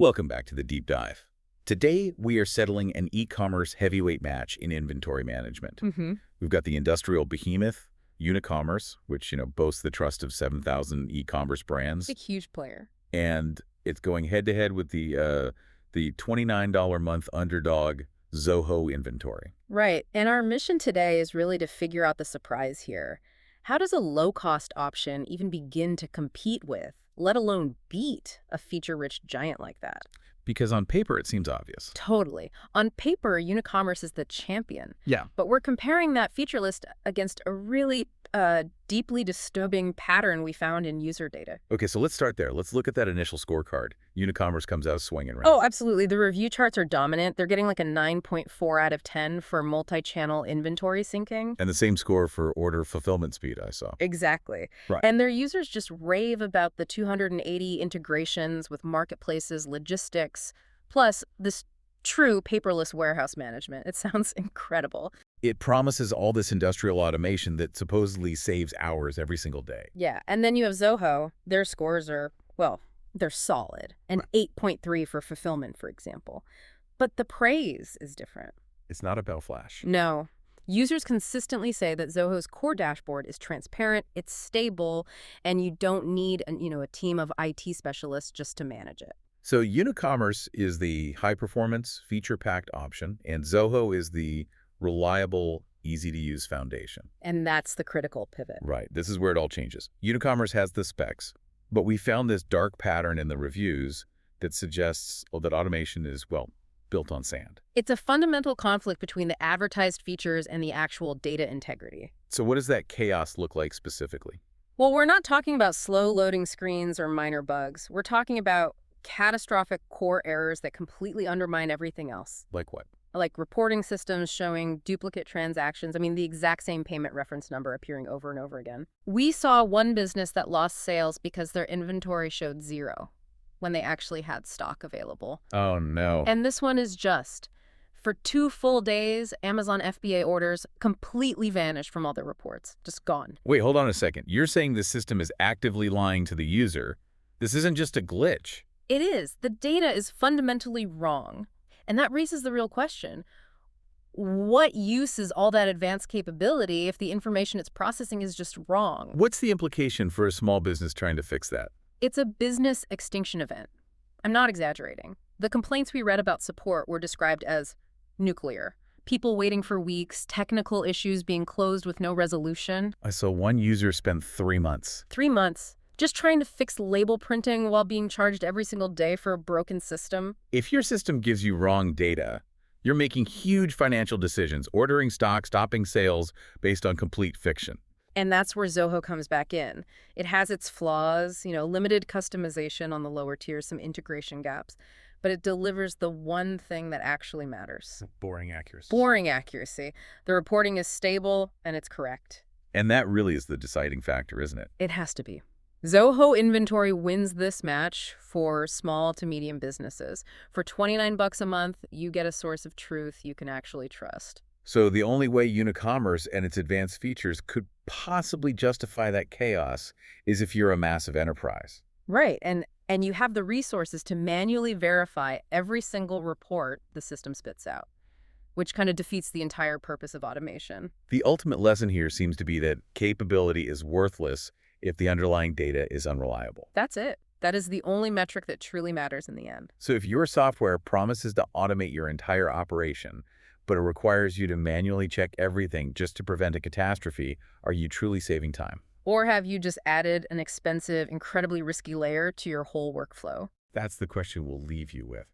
Welcome back to the Deep Dive. Today, we are settling an e-commerce heavyweight match in inventory management. We've got the industrial behemoth, Unicommerce, which, boasts the trust of 7,000 e-commerce brands. It's a huge player. And it's going head-to-head with the $29 a month underdog, Zoho Inventory. Right. And our mission today is really to figure out the surprise here. How does a low-cost option even begin to compete with, let alone beat, a feature-rich giant like that? Because on paper, it seems obvious. Totally. On paper, Unicommerce is the champion. Yeah. But we're comparing that feature list against a really deeply disturbing pattern we found in user data. Okay, so let's start there. Let's look at that initial scorecard. Unicommerce comes out swinging, right? Oh, absolutely. The review charts are dominant. They're getting like a 9.4 out of 10 for multi-channel inventory syncing. And the same score for order fulfillment speed, I saw. Exactly. Right. And their users just rave about the 280 integrations with marketplaces, logistics, plus this true paperless warehouse management. It sounds incredible. It promises all this industrial automation that supposedly saves hours every single day. Yeah. And then you have Zoho. Their scores are, well, they're solid. An 8.3 for fulfillment, for example. But the praise is different. It's not about flash. No. Users consistently say that Zoho's core dashboard is transparent, it's stable, and you don't need a team of IT specialists just to manage it. So Unicommerce is the high-performance, feature-packed option, and Zoho is the reliable, easy-to-use foundation. And that's the critical pivot. Right. This is where it all changes. Unicommerce has the specs, but we found this dark pattern in the reviews that suggests that automation is, built on sand. It's a fundamental conflict between the advertised features and the actual data integrity. So what does that chaos look like specifically? Well, we're not talking about slow loading screens or minor bugs. We're talking about catastrophic core errors that completely undermine everything else. Like what? Like reporting systems showing duplicate transactions. I mean, the exact same payment reference number appearing over and over again. We saw one business that lost sales because their inventory showed 0 when they actually had stock available. Oh, no. And this one is just, for 2 full days, Amazon FBA orders completely vanished from all their reports. Just gone. Wait, hold on a second. You're saying the system is actively lying to the user. This isn't just a glitch. It is. The data is fundamentally wrong. And that raises the real question. What use is all that advanced capability if the information it's processing is just wrong? What's the implication for a small business trying to fix that? It's a business extinction event. I'm not exaggerating. The complaints we read about support were described as nuclear. People waiting for weeks, technical issues being closed with no resolution. I saw one user spend 3 months. 3 months. Just trying to fix label printing while being charged every single day for a broken system. If your system gives you wrong data, you're making huge financial decisions, ordering stock, stopping sales based on complete fiction. And that's where Zoho comes back in. It has its flaws, limited customization on the lower tiers, some integration gaps, but it delivers the one thing that actually matters. Boring accuracy. Boring accuracy. The reporting is stable and it's correct. And that really is the deciding factor, isn't it? It has to be. Zoho Inventory wins this match for small to medium businesses. For $29 a month, you get a source of truth you can actually trust. So the only way Unicommerce and its advanced features could possibly justify that chaos is if you're a massive enterprise. Right, and you have the resources to manually verify every single report the system spits out, which kind of defeats the entire purpose of automation. The ultimate lesson here seems to be that capability is worthless if the underlying data is unreliable. That's it. That is the only metric that truly matters in the end. So if your software promises to automate your entire operation, but it requires you to manually check everything just to prevent a catastrophe, are you truly saving time? Or have you just added an expensive, incredibly risky layer to your whole workflow? That's the question we'll leave you with.